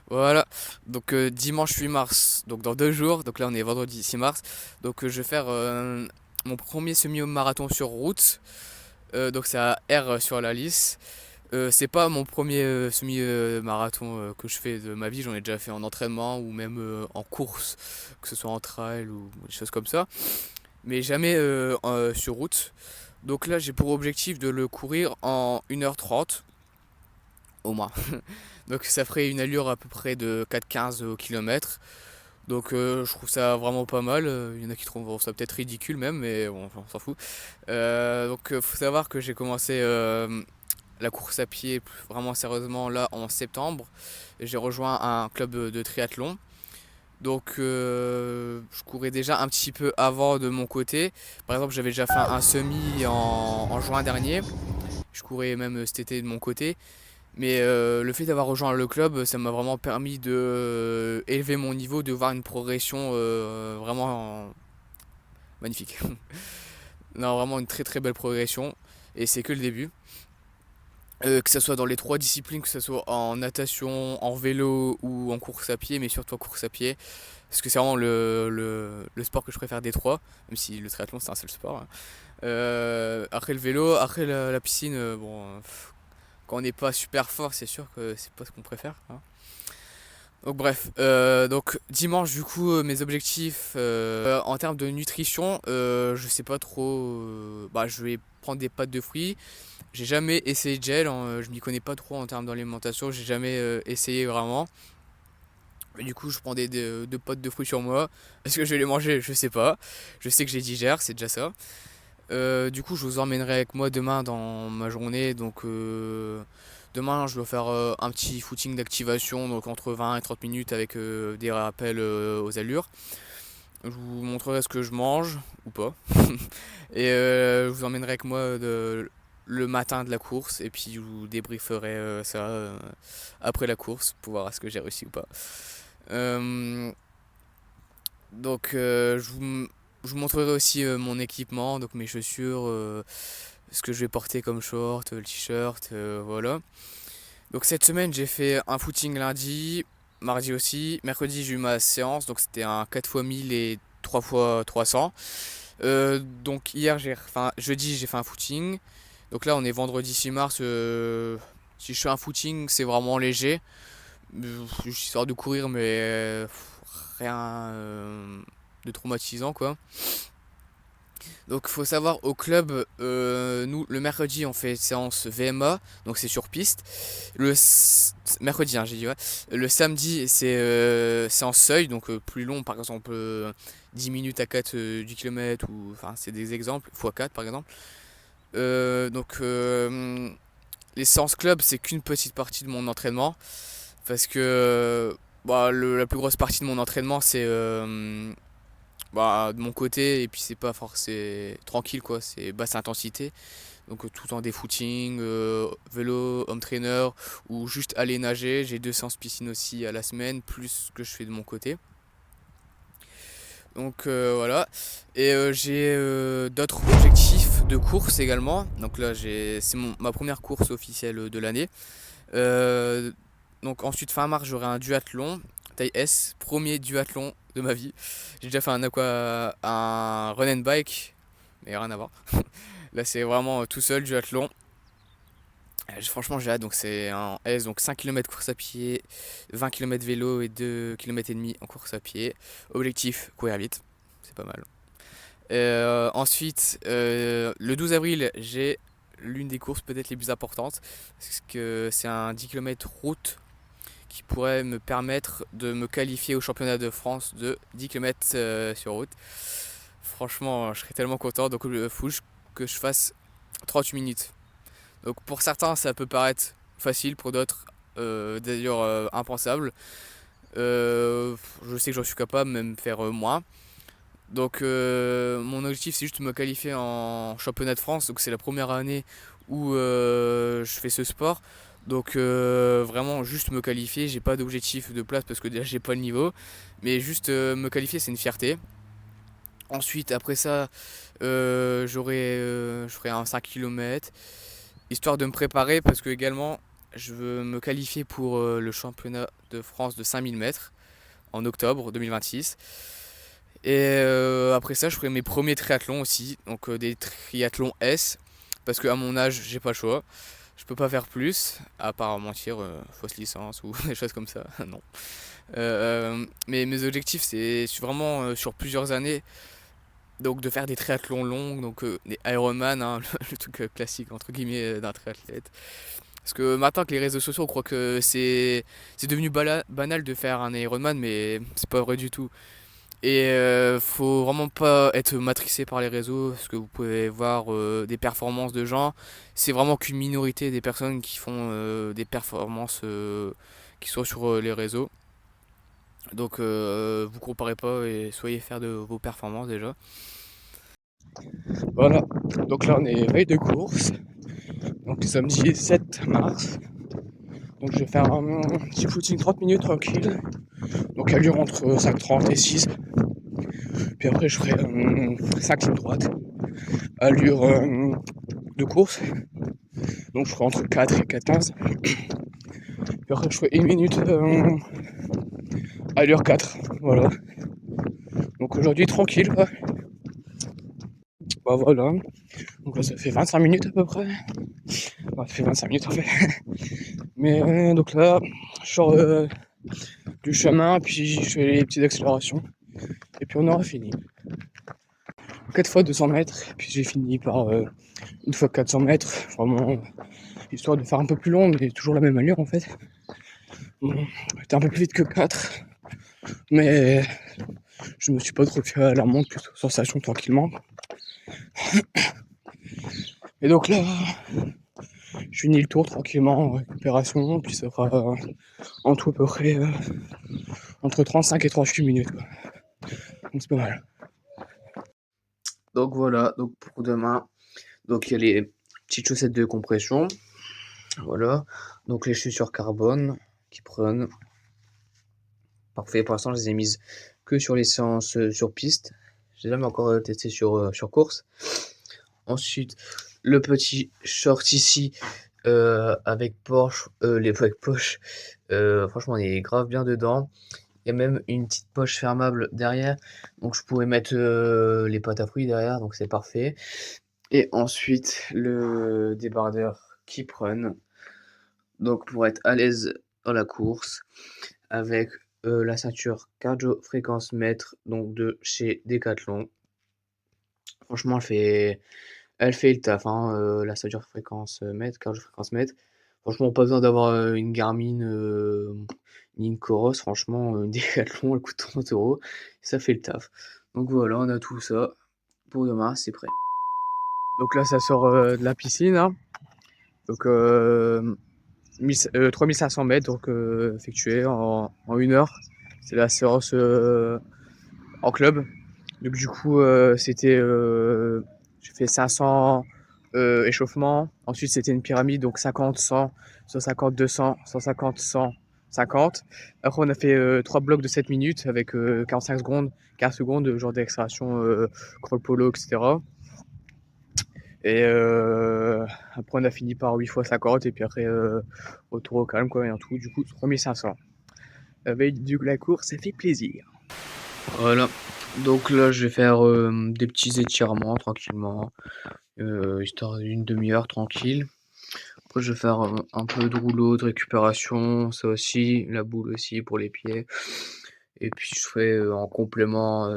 Voilà, donc dimanche 8 mars, donc dans 2 jours, donc là on est vendredi 6 mars, donc je vais faire mon premier semi-marathon sur route, donc c'est à R sur la liste. C'est pas mon premier semi-marathon que je fais de ma vie, j'en ai déjà fait en entraînement ou même en course, que ce soit en trail ou des choses comme ça, mais jamais sur route. Donc là j'ai pour objectif de le courir en 1h30 au moins. Donc ça ferait une allure à peu près de 4,15 au kilomètre. Donc je trouve ça vraiment pas mal. Il y en a qui trouveront ça peut-être ridicule même, mais bon, on s'en fout. Donc faut savoir que j'ai commencé la course à pied vraiment sérieusement là en septembre. J'ai rejoint un club de triathlon. Donc je courais déjà un petit peu avant de mon côté. Par exemple j'avais déjà fait un semi en juin dernier. Je courais même cet été de mon côté. Mais le fait d'avoir rejoint le club, ça m'a vraiment permis de élever mon niveau, de voir une progression vraiment magnifique. Non, vraiment une très très belle progression. Et c'est que le début. Que ce soit dans les trois disciplines, que ce soit en natation, en vélo ou en course à pied, mais surtout en course à pied. Parce que c'est vraiment le sport que je préfère des trois, même si le triathlon c'est un seul sport, hein. Après le vélo, après la piscine, bon, quand on n'est pas super fort, c'est sûr que c'est pas ce qu'on préfère, hein. Donc bref, donc dimanche du coup mes objectifs en termes de nutrition, je sais pas trop, bah je vais prendre des pâtes de fruits. J'ai jamais essayé de gel, hein, je m'y connais pas trop en termes d'alimentation, j'ai jamais essayé vraiment. Et du coup je prends des pâtes de fruits sur moi. Est-ce que je vais les manger? Je sais pas. Je sais que je les digère, c'est déjà ça. Du coup, je vous emmènerai avec moi demain dans ma journée. Donc, demain, je dois faire un petit footing d'activation, donc entre 20 et 30 minutes avec des rappels aux allures. Je vous montrerai ce que je mange ou pas. Et je vous emmènerai avec moi le matin de la course. Et puis, je vous débrieferai ça après la course pour voir est-ce que j'ai réussi ou pas. Euh, donc, je vous montrerai aussi mon équipement, donc mes chaussures, ce que je vais porter comme short, le t-shirt, voilà. Donc cette semaine j'ai fait un footing lundi, mardi aussi, mercredi j'ai eu ma séance, donc c'était un 4 fois 1000 et 3 fois 300. Donc hier enfin jeudi j'ai fait un footing, donc là on est vendredi 6 mars, si je fais un footing c'est vraiment léger, juste histoire de courir mais rien de traumatisant quoi. Donc faut savoir au club, nous le mercredi on fait séance VMA, donc c'est sur piste. Mercredi hein, j'ai dit ouais. Le samedi c'est séance seuil, donc plus long par exemple 10 minutes à 4 du kilomètre ou enfin c'est des exemples, x 4 par exemple. Donc les séances club c'est qu'une petite partie de mon entraînement parce que bah, la plus grosse partie de mon entraînement c'est bah, de mon côté et puis c'est pas forcément tranquille quoi, c'est basse intensité donc tout le temps des footings, vélo, home trainer ou juste aller nager. J'ai 2 séances piscine aussi à la semaine plus ce que je fais de mon côté, donc voilà. Et j'ai d'autres objectifs de course également, donc là c'est ma première course officielle de l'année. Euh, donc ensuite fin mars j'aurai un duathlon taille S, premier duathlon de ma vie. J'ai déjà fait un run and bike, mais rien à voir. Là c'est vraiment tout seul duathlon. Franchement j'ai hâte, donc c'est un S, donc 5 km course à pied, 20 km vélo et 2 km et demi en course à pied. Objectif, courir vite, c'est pas mal. Ensuite, le 12 avril, j'ai l'une des courses peut-être les plus importantes, parce que c'est un 10 km route qui pourrait me permettre de me qualifier au championnat de France de 10 km sur route. Franchement, je serais tellement content. Donc, il faut que je fasse 38 minutes. Donc, pour certains, ça peut paraître facile, pour d'autres, d'ailleurs impensable. Je sais que j'en suis capable, même faire moins. Donc, mon objectif, c'est juste de me qualifier en championnat de France. Donc, c'est la première année où je fais ce sport. Donc vraiment juste me qualifier, j'ai pas d'objectif de place parce que déjà j'ai pas le niveau, mais juste me qualifier c'est une fierté. Ensuite après ça je ferai un 5 km histoire de me préparer parce que également je veux me qualifier pour le championnat de France de 5000 mètres en octobre 2026. Et après ça, je ferai mes premiers triathlons aussi, donc des triathlons S, parce qu'à mon âge, j'ai pas le choix. Je peux pas faire plus, à part mentir, fausse licence ou des choses comme ça. Non. Mais mes objectifs, c'est vraiment sur plusieurs années, donc de faire des triathlons longs, donc des Ironman, hein, le truc classique entre guillemets d'un triathlète. Parce que maintenant que les réseaux sociaux, on croit que c'est devenu banal de faire un Ironman, mais c'est pas vrai du tout. Et faut vraiment pas être matrixé par les réseaux, parce que vous pouvez voir des performances de gens. C'est vraiment qu'une minorité des personnes qui font des performances qui sont sur les réseaux. Donc vous comparez pas et soyez fiers de vos performances déjà. Voilà, donc là on est veille de course, donc samedi 7 mars. Donc je vais faire un petit footing 30 minutes tranquille, donc allure entre 5h30 et 6. Puis après je ferai 5 lignes droites, allure de course, donc je ferai entre 4 et 4h15. Puis après je ferai 1 minute allure 4, voilà. Donc aujourd'hui tranquille quoi. Bah voilà, donc là ça fait 25 minutes à peu près. Bah, ça fait 25 minutes en fait. Mais donc là, je sors du chemin, puis je fais les petites accélérations. Et puis on aura fini. 4 fois 200 mètres, puis j'ai fini par une fois 400 mètres. Vraiment, histoire de faire un peu plus long, mais toujours la même allure en fait. Bon, j'étais un peu plus vite que 4, mais je me suis pas trop fait à la montre, plutôt sensation tranquillement. Et donc là, je finis le tour tranquillement en récupération, puis ça fera en tout à peu près entre 35 et 38 minutes. Quoi. Donc c'est pas mal. Donc voilà, donc pour demain, donc il y a les petites chaussettes de compression, voilà. Donc les chaussures carbone qui prennent. Parfait, pour l'instant je les ai mises que sur les séances sur piste. J'ai jamais encore testé sur course. Ensuite, le petit short ici avec poche, avec poche. Franchement, on est grave bien dedans. Il y a même une petite poche fermable derrière, donc je pourrais mettre les pâtes à fruits derrière, donc c'est parfait. Et ensuite, le débardeur Keep Run, donc pour être à l'aise dans la course, avec la ceinture cardio fréquence mètre, donc de chez Decathlon. Franchement, elle fait le taf, hein, la ceinture fréquence mètre, cardio fréquence mètre. Franchement, pas besoin d'avoir une Garmin ni une Coros. Franchement, une Decathlon, elle coûte 30 €. Ça fait le taf. Donc voilà, on a tout ça. Pour demain, c'est prêt. Donc là, ça sort de la piscine. Hein. Donc 3500 mètres donc, effectués en 1 heure. C'est la séance en club. Donc du coup, j'ai fait 500 échauffements. Ensuite, c'était une pyramide, donc 50, 100, 150, 200, 150, 100, 50. Après, on a fait 3 blocs de 7 minutes avec 45 secondes, 15 secondes, genre d'accélération, crawl polo, etc. Et après, on a fini par 8 fois 50 et puis après, retour au calme, quoi, et en tout, du coup, 3500. La veille de la course, ça fait plaisir. Voilà, donc là, je vais faire des petits étirements tranquillement, histoire d'une demi-heure tranquille. Après, je vais faire un peu de rouleau, de récupération, ça aussi, la boule aussi pour les pieds. Et puis, je ferai en complément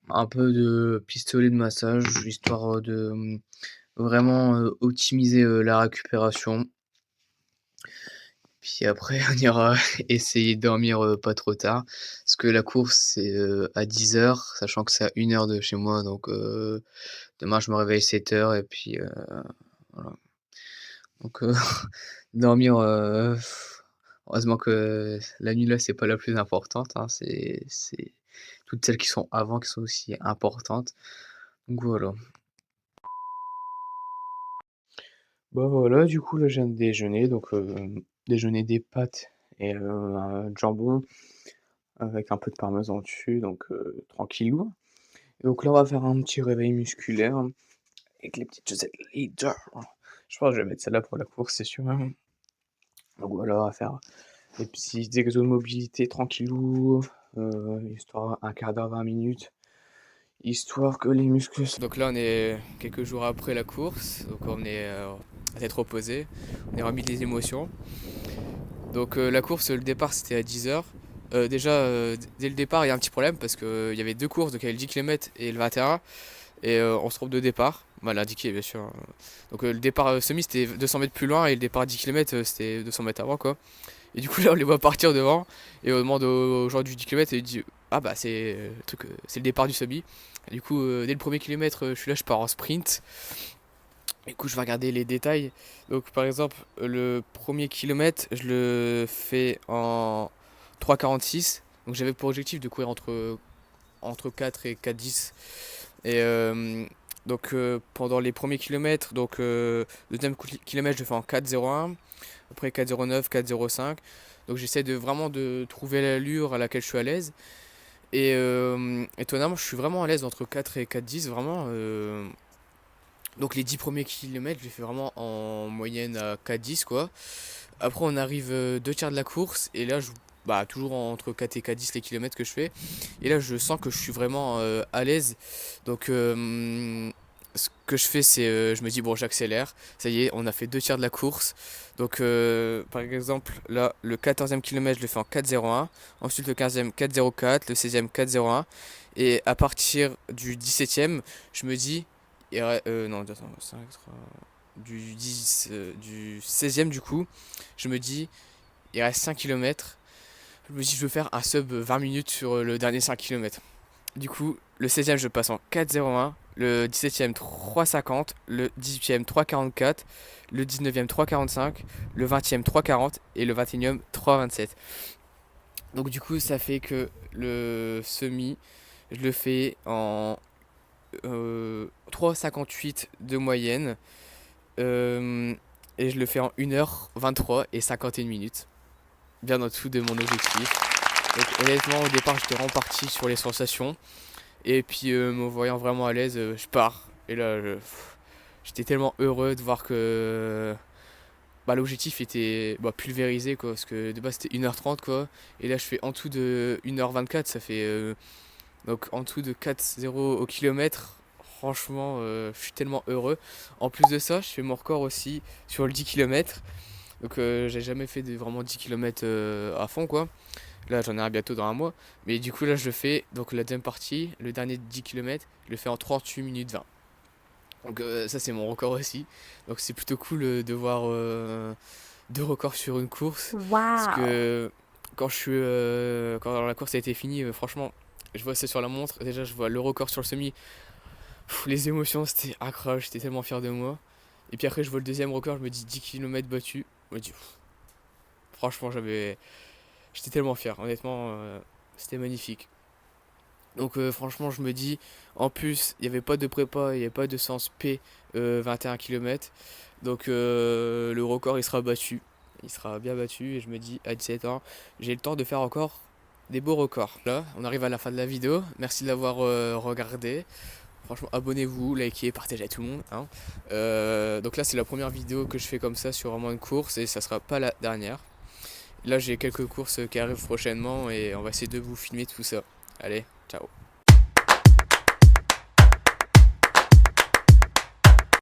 un peu de pistolet de massage, histoire de vraiment optimiser la récupération. Puis après, on ira essayer de dormir pas trop tard. Parce que la course, c'est à 10h, sachant que c'est à 1 heure de chez moi. Donc demain, je me réveille 7h et puis voilà. Donc dormir, heureusement que la nuit là, c'est pas la plus importante, hein. C'est toutes celles qui sont avant qui sont aussi importantes. Donc voilà. Bah voilà, du coup, là, je viens de déjeuner. Donc déjeuner des pâtes et un jambon avec un peu de parmesan dessus, donc tranquillou. Et donc là, on va faire un petit réveil musculaire avec les petites chaussettes Leader. Je pense que je vais mettre celle-là pour la course, c'est sûr. Hein. Donc voilà, à faire des petits exos de mobilité tranquillou, histoire un quart d'heure, 20 minutes, histoire que les muscles se Donc là, on est quelques jours après la course, donc on est à tête reposée, on est remis des émotions. Donc la course, le départ c'était à 10h. Déjà, dès le départ, il y a un petit problème parce qu'il y avait deux courses, donc il y avait le 10 km et le 21. Et on se trompe de départ. Bah, l'indiqué, bien sûr. Donc le départ semi c'était 200 mètres plus loin et le départ 10 km c'était 200 mètres avant quoi. Et du coup là on les voit partir devant et on demande aux gens du 10 km et il dit ah bah c'est le départ du semi. Et du coup dès le premier kilomètre je suis là, je pars en sprint. Du coup je vais regarder les détails. Donc par exemple le premier kilomètre je le fais en 3,46. Donc j'avais pour objectif de courir entre 4 et 4,10. Et donc pendant les premiers kilomètres, donc deuxième kilomètre je le fais en 4,01, après 4,09, 4,05. Donc j'essaie de vraiment de trouver l'allure à laquelle je suis à l'aise. Et étonnamment je suis vraiment à l'aise entre 4 et 4,10 vraiment. Donc les 10 premiers kilomètres je les fais vraiment en moyenne à 4,10 quoi. Après on arrive deux tiers de la course et là bah, toujours entre 4 et 4,10 les kilomètres que je fais. Et là je sens que je suis vraiment à l'aise. Donc ce que je fais c'est je me dis bon j'accélère. Ça y est on a fait deux tiers de la course. Donc par exemple là le 14e kilomètre je le fais en 4,01. Ensuite le 15e 4,04. Le 16e 4,01. Et à partir du 17e je me dis non attends, 5, 3, du 16e du coup je me dis il reste 5 km. Je me dis je veux faire un sub 20 minutes sur le dernier 5 km. Du coup, le 16e je passe en 4,01, le 17e 3,50, le 18e 3,44, le 19e 3,45, le 20e 3,40 et le 21e 3,27. Donc du coup, ça fait que le semi, je le fais en 3,58 de moyenne. Et je le fais en 1h23 et 51 minutes. Bien en dessous de mon objectif. Donc honnêtement au départ j'étais vraiment parti sur les sensations. Et puis me voyant vraiment à l'aise, je pars. Et là j'étais tellement heureux de voir que bah, l'objectif était bah, pulvérisé quoi. Parce que de base c'était 1h30 quoi. Et là je fais en dessous de 1h24, ça fait donc en dessous de 4,0 au kilomètre. Franchement je suis tellement heureux. En plus de ça je fais mon record aussi sur le 10 km. Donc j'ai jamais fait vraiment 10 km à fond quoi. Là j'en ai un bientôt dans un mois. Mais du coup là je le fais, donc la deuxième partie, le dernier 10 km, je le fais en 38 minutes 20. Donc ça c'est mon record aussi. Donc c'est plutôt cool de voir deux records sur une course. Parce Waouh! que quand la course a été finie, franchement, je vois ça sur la montre. Déjà je vois le record sur le semi. Les émotions c'était incroyable, j'étais tellement fier de moi. Et puis après je vois le deuxième record, je me dis 10 km battus. Je me dis, franchement j'étais tellement fier, honnêtement, c'était magnifique. Donc franchement, je me dis, en plus, il n'y avait pas de prépa, il n'y avait pas de sens P 21 km. Donc le record, il sera battu. Il sera bien battu et je me dis, à 17 ans, j'ai le temps de faire encore des beaux records. Là, on arrive à la fin de la vidéo. Merci de l'avoir regardé. Franchement, abonnez-vous, likez, partagez à tout le monde, hein. Donc là, c'est la première vidéo que je fais comme ça sur vraiment une course et ça sera pas la dernière. Là, j'ai quelques courses qui arrivent prochainement et on va essayer de vous filmer tout ça. Allez, ciao.